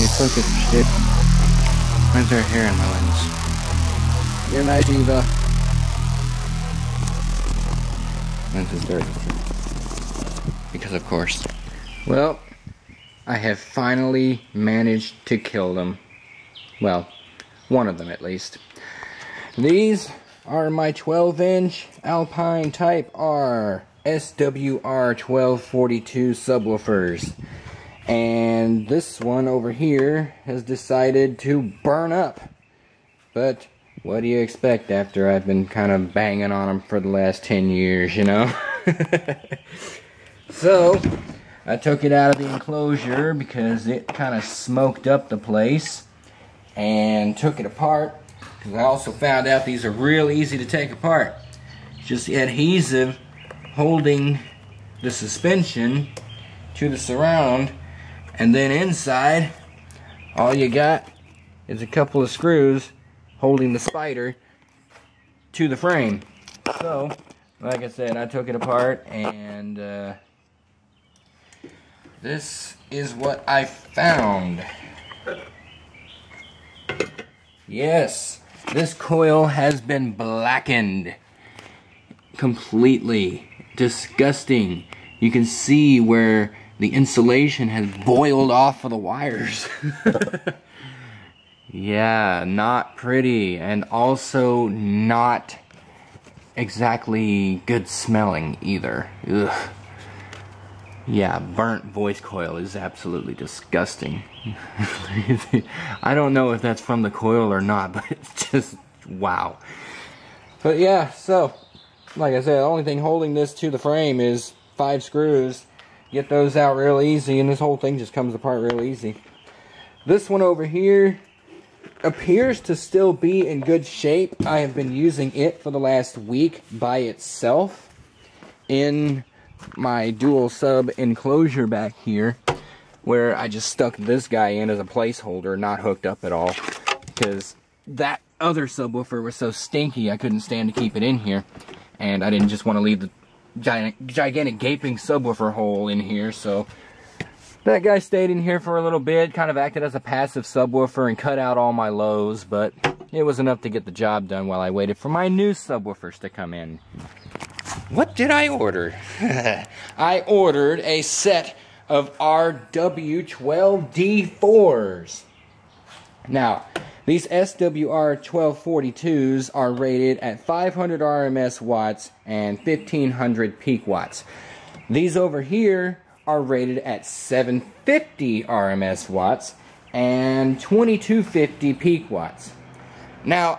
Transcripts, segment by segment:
You focus shit. Why is there hair in my lens? You're my diva. Lens is dirty. Because of course. Well, I have finally managed to kill them. Well, one of them at least. These are my 12-inch Alpine Type R SWR 1242 subwoofers. And this one over here has decided to burn up. But what do you expect after I've been kind of banging on them for the last 10 years, you know? So, I took it out of the enclosure because it kind of smoked up the place. And took it apart. Because I also found out these are real easy to take apart. Just the adhesive holding the suspension to the surround. And then inside, all you got is a couple of screws holding the spider to the frame. So, like I said, I took it apart and this is what I found. Yes, this coil has been blackened completely. Disgusting. You can see where the insulation has boiled off of the wires. Yeah, not pretty, and also not exactly good smelling either. Ugh. Yeah, burnt voice coil is absolutely disgusting. I don't know if that's from the coil or not, but it's just wow. But yeah, so like I said, the only thing holding this to the frame is 5 screws. Get those out real easy, and this whole thing just comes apart real easy. This one over here appears to still be in good shape. I have been using it for the last week by itself in my dual sub enclosure back here, where I just stuck this guy in as a placeholder, not hooked up at all, because that other subwoofer was so stinky I couldn't stand to keep it in here, and I didn't just want to leave the gigantic gaping subwoofer hole in here, so that guy stayed in here for a little bit, kind of acted as a passive subwoofer and cut out all my lows, but it was enough to get the job done while I waited for my new subwoofers to come in. What did I order? I ordered a set of RW12D4s. Now, these SWR 1242s are rated at 500 RMS watts and 1500 peak watts. These over here are rated at 750 RMS watts and 2250 peak watts. Now,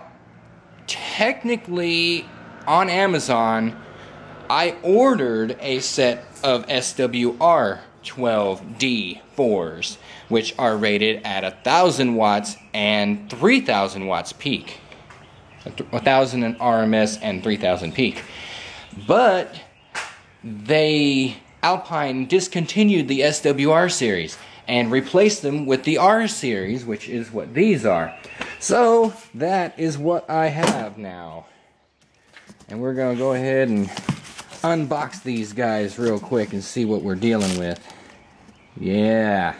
technically on Amazon, I ordered a set of SWR 12D4s, which are rated at 1000 watts and 3000 watts peak. 1000 in RMS and 3000 peak. But Alpine discontinued the SWR series and replaced them with the R series, which is what these are. So that is what I have now. And we're going to go ahead and unbox these guys real quick and see what we're dealing with. Yeah.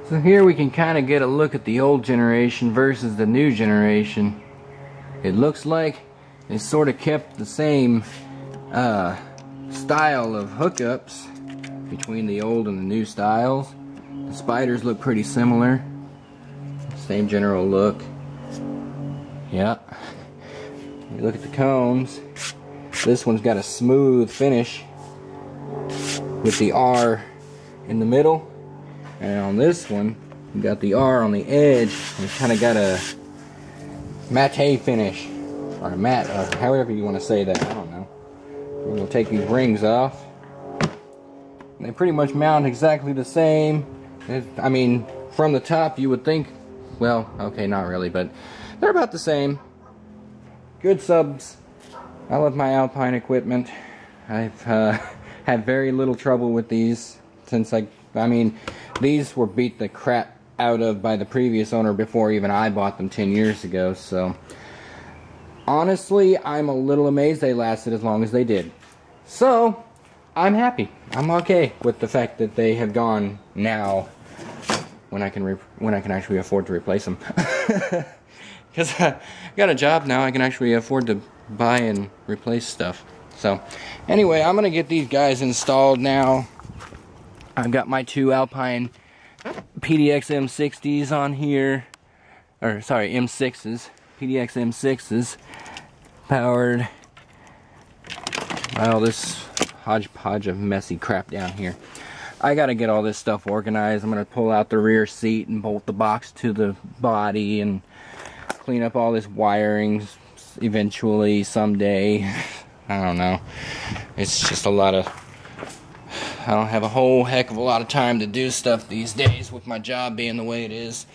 So here we can kind of get a look at the old generation versus the new generation. It looks like they sort of kept the same style of hookups between the old and the new styles. The spiders look pretty similar. Same general look. Yeah. You look at the cones. This one's got a smooth finish with the R in the middle. And on this one, you got the R on the edge. And it's kind of got a matte finish. Or matte, or however you want to say that. I don't know. We're going to take these rings off. And they pretty much mount exactly the same. I mean, from the top you would think, well, okay, not really, but they're about the same. Good subs. I love my Alpine equipment. I've had very little trouble with these since I mean, these were beat the crap out of by the previous owner before even I bought them 10 years ago, so honestly, I'm a little amazed they lasted as long as they did. So, I'm happy. I'm okay with the fact that they have gone now when I can actually afford to replace them. Because I got a job now, I can actually afford to buy and replace stuff. So, anyway, I'm going to get these guys installed now. I've got my two Alpine PDX M60s on here. Or, sorry, M6s. PDX M6s. Powered by all this hodgepodge of messy crap down here. I gotta get all this stuff organized. I'm gonna pull out the rear seat and bolt the box to the body and clean up all this wiring eventually, someday. I don't know. It's just a lot of... I don't have a whole heck of a lot of time to do stuff these days with my job being the way it is.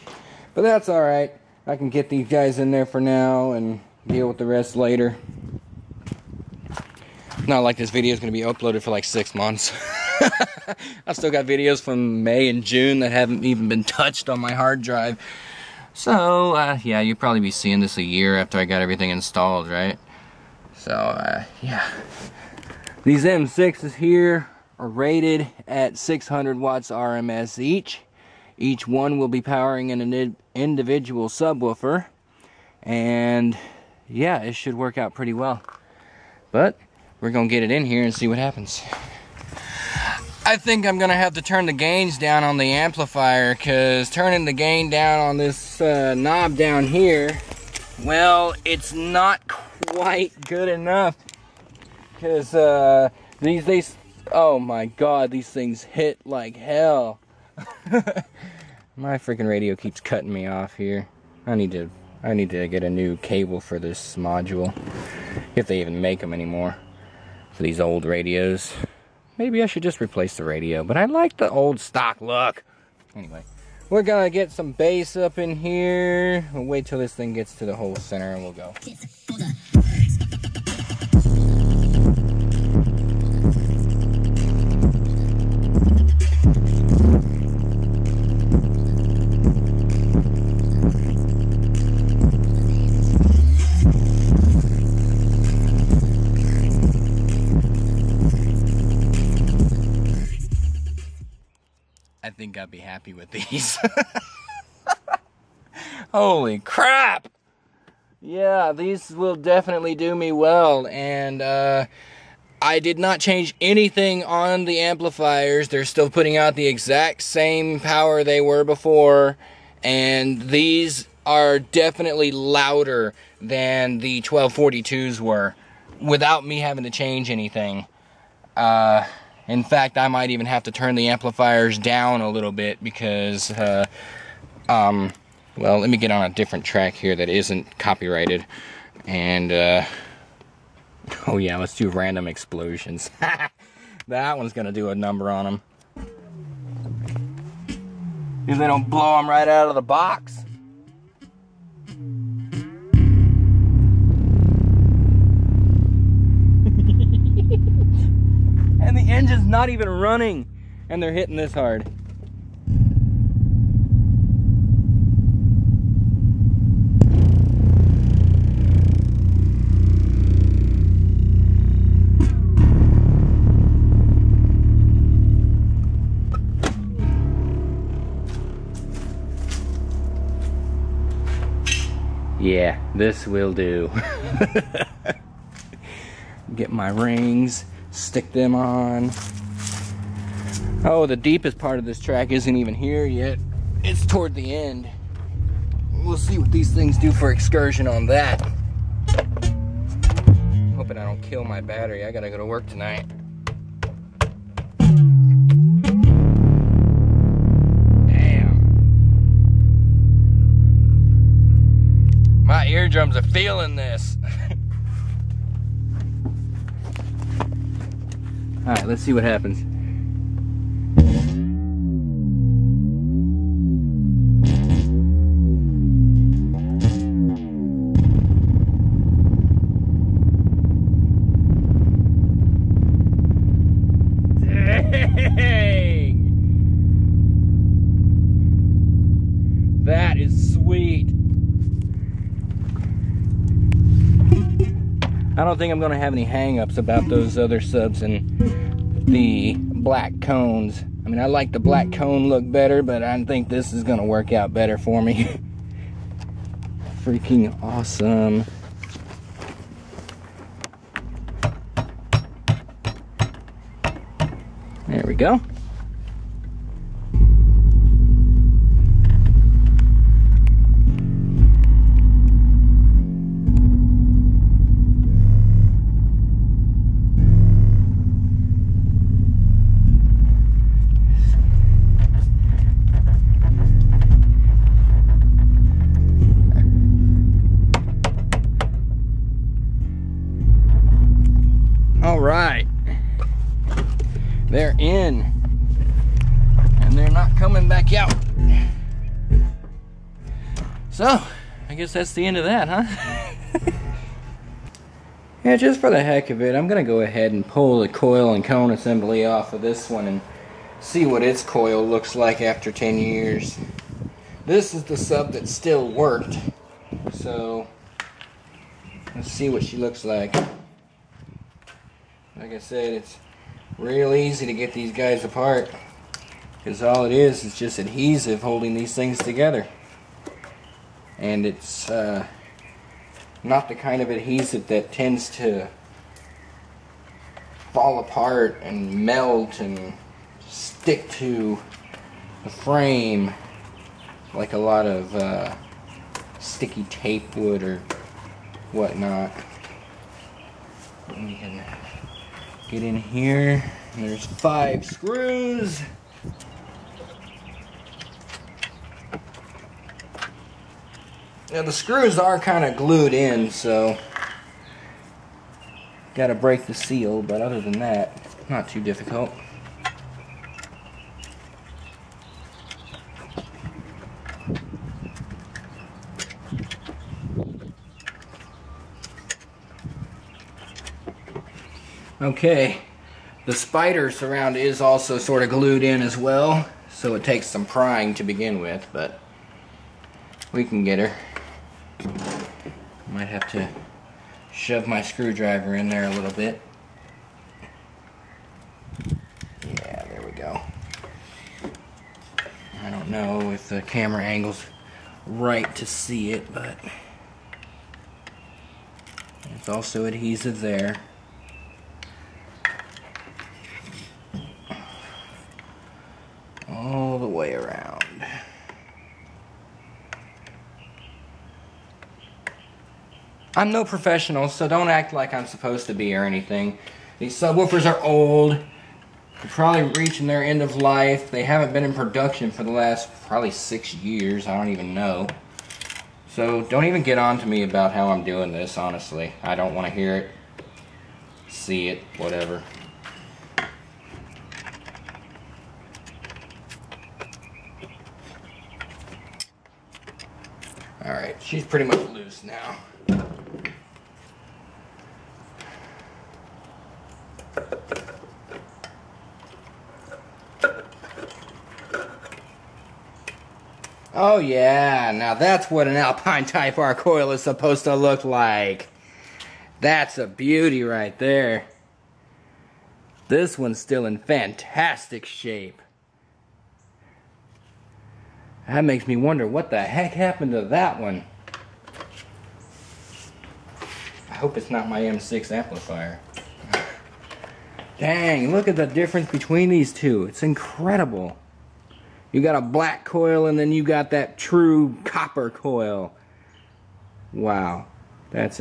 But that's alright. I can get these guys in there for now and deal with the rest later. Not like this video is going to be uploaded for like 6 months. I've still got videos from May and June that haven't even been touched on my hard drive. So, yeah, you'll probably be seeing this a year after I got everything installed, right? So, yeah. These M6s here are rated at 600 watts RMS each. Each one will be powering an individual subwoofer. And, yeah, it should work out pretty well. But we're going to get it in here and see what happens. I think I'm going to have to turn the gains down on the amplifier, because turning the gain down on this knob down here, well, it's not quite good enough. Because these, oh my god, these things hit like hell. My freaking radio keeps cutting me off here. I need to get a new cable for this module, if they even make them anymore for these old radios. Maybe I should just replace the radio, but I like the old stock look. Anyway, we're gonna get some bass up in here. We'll wait till this thing gets to the whole center and we'll go. I think I'd be happy with these. Holy crap! Yeah, these will definitely do me well, and I did not change anything on the amplifiers. They're still putting out the exact same power they were before, and these are definitely louder than the 1242s were, without me having to change anything. In fact, I might even have to turn the amplifiers down a little bit because, well, let me get on a different track here that isn't copyrighted. And, oh yeah, let's do random explosions. That one's gonna do a number on them. If they don't blow them right out of the box. And the engine's not even running, and they're hitting this hard. Yeah, this will do. Get my rings stick them on. Oh, the deepest part of this track isn't even here yet. It's toward the end. We'll see what these things do for excursion on that. Hoping I don't kill my battery. I gotta go to work tonight. Damn. My eardrums are feeling this. Alright, let's see what happens. That is sweet. I don't think I'm going to have any hang-ups about those other subs and the black cones. I mean, I like the black cone look better, but I think this is going to work out better for me. Freaking awesome. There we go. All right, they're in, and they're not coming back out. So, I guess that's the end of that, huh? Yeah, just for the heck of it, I'm gonna go ahead and pull the coil and cone assembly off of this one and see what its coil looks like after 10 years. This is the sub that still worked, so let's see what she looks like. Like I said, it's real easy to get these guys apart, because all it is just adhesive holding these things together. And it's not the kind of adhesive that tends to fall apart and melt and stick to the frame like a lot of sticky tape would or whatnot. We can get in here, and there's 5 screws. Now the screws are kind of glued in, so gotta break the seal, but other than that, not too difficult. Okay, the spider surround is also sort of glued in as well, so it takes some prying to begin with, but we can get her. Might have to shove my screwdriver in there a little bit. Yeah, there we go. I don't know if the camera angle's right to see it, but there's also adhesive there. All the way around. I'm no professional, so don't act like I'm supposed to be or anything. These subwoofers are old. They're probably reaching their end of life. They haven't been in production for the last probably 6 years. I don't even know. So don't even get on to me about how I'm doing this, honestly. I don't want to hear it, see it, whatever. Alright, she's pretty much loose now. Oh yeah, now that's what an Alpine Type R coil is supposed to look like. That's a beauty right there. This one's still in fantastic shape. That makes me wonder what the heck happened to that one. I hope it's not my M6 amplifier. Dang, look at the difference between these two. It's incredible. You got a black coil and then you got that true copper coil. Wow. That's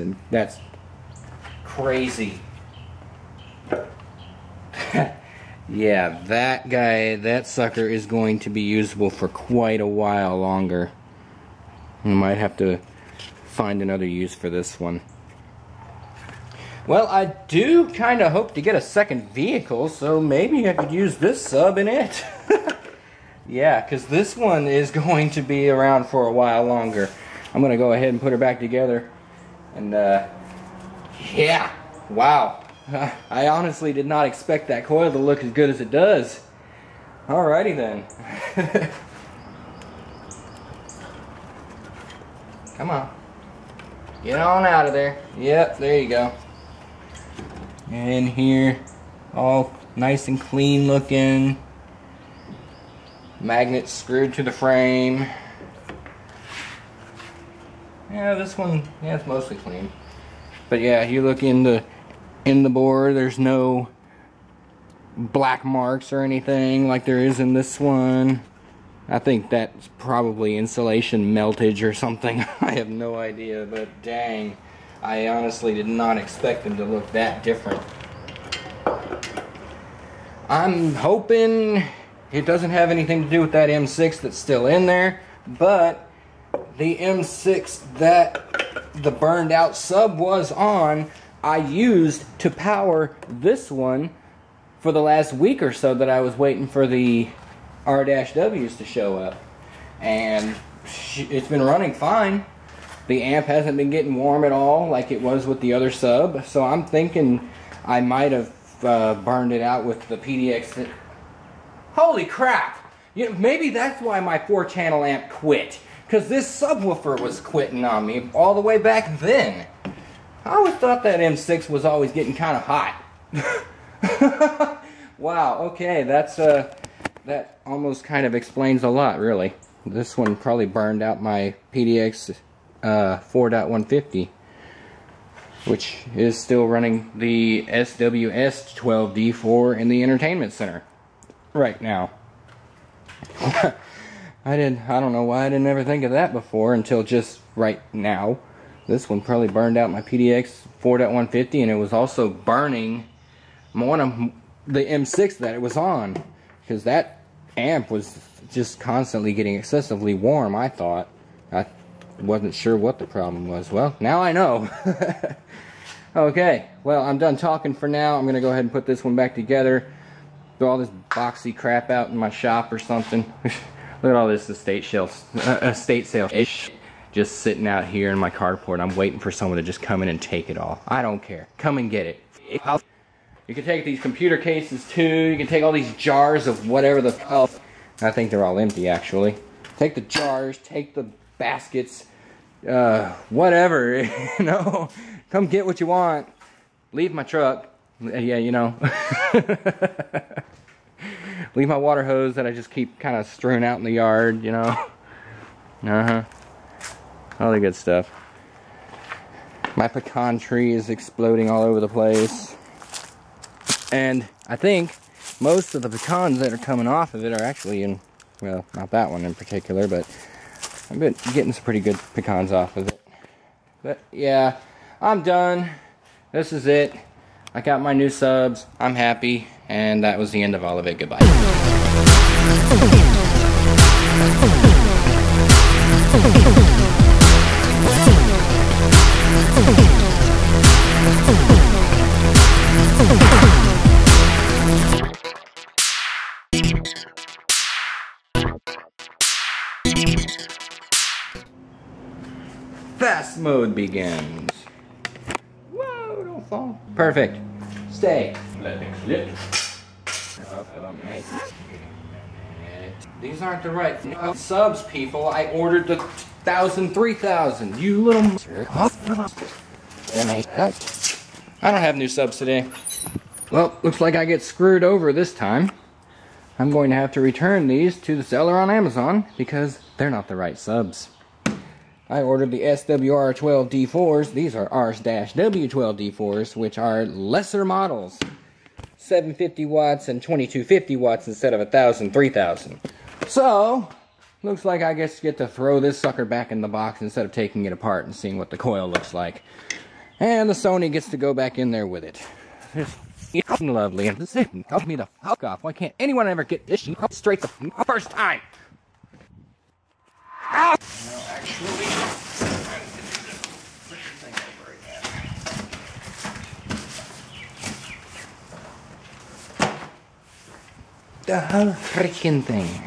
crazy. Yeah, that sucker is going to be usable for quite a while longer. I might have to find another use for this one. Well, I do kind of hope to get a second vehicle, so maybe I could use this sub in it. Yeah, because this one is going to be around for a while longer. I'm going to go ahead and put her back together. And, yeah, wow. I honestly did not expect that coil to look as good as it does. Alrighty then. Come on. Get on out of there. Yep, there you go. And here, all nice and clean looking. Magnets screwed to the frame. Yeah, this one, yeah, it's mostly clean. But yeah, you look in the bore, there's no black marks or anything like there is in this one. I think that's probably insulation meltage or something. I have no idea, but dang, I honestly did not expect them to look that different. I'm hoping it doesn't have anything to do with that M6 that's still in there, but the M6 that the burned out sub was on, I used to power this one for the last week or so that I was waiting for the R-Ws to show up. And it's been running fine. The amp hasn't been getting warm at all like it was with the other sub, so I'm thinking I might have burned it out with the PDX. Holy crap! You know, maybe that's why my 4-channel amp quit, because this subwoofer was quitting on me all the way back then. I always thought that M6 was always getting kind of hot. Wow, okay, that almost kind of explains a lot, really. This one probably burned out my PDX 4.150, which is still running the SWS12D4 in the entertainment center right now. I don't know why I didn't ever think of that before until just right now. This one probably burned out my PDX 4.150, and it was also burning one of the M6 that it was on, because that amp was just constantly getting excessively warm, I thought. I wasn't sure what the problem was. Well, now I know. Okay, well, I'm done talking for now. I'm going to go ahead and put this one back together. Throw all this boxy crap out in my shop or something. Look at all this estate sale just sitting out here in my carport. I'm waiting for someone to just come in and take it all. I don't care. Come and get it. You can take these computer cases too. You can take all these jars of whatever the hell. I think they're all empty, actually. Take the jars, take the baskets, whatever, you know. Come get what you want. Leave my truck. Yeah, you know. Leave my water hose that I just keep kind of strewn out in the yard, you know. All the good stuff. My pecan tree is exploding all over the place. And I think most of the pecans that are coming off of it are actually in, well, not that one in particular, but I've been getting some pretty good pecans off of it. But yeah, I'm done. This is it. I got my new subs. I'm happy. And that was the end of all of it. Goodbye. Fast mode begins. Whoa, don't fall. Perfect. Stay. Let it slip. These aren't the right subs, people. I ordered the 1,000, 3,000. You little... I don't have new subs today. Well, looks like I get screwed over this time. I'm going to have to return these to the seller on Amazon because they're not the right subs. I ordered the SWR12D4s. These are R-W12D4s, which are lesser models. 750 watts and 2250 watts instead of 1000, 3000. So, looks like I just get to throw this sucker back in the box instead of taking it apart and seeing what the coil looks like. And the Sony gets to go back in there with it. It's lovely. And this tells me to fuck off. Why can't anyone ever get this straight the first time? No, actually, the whole freaking thing.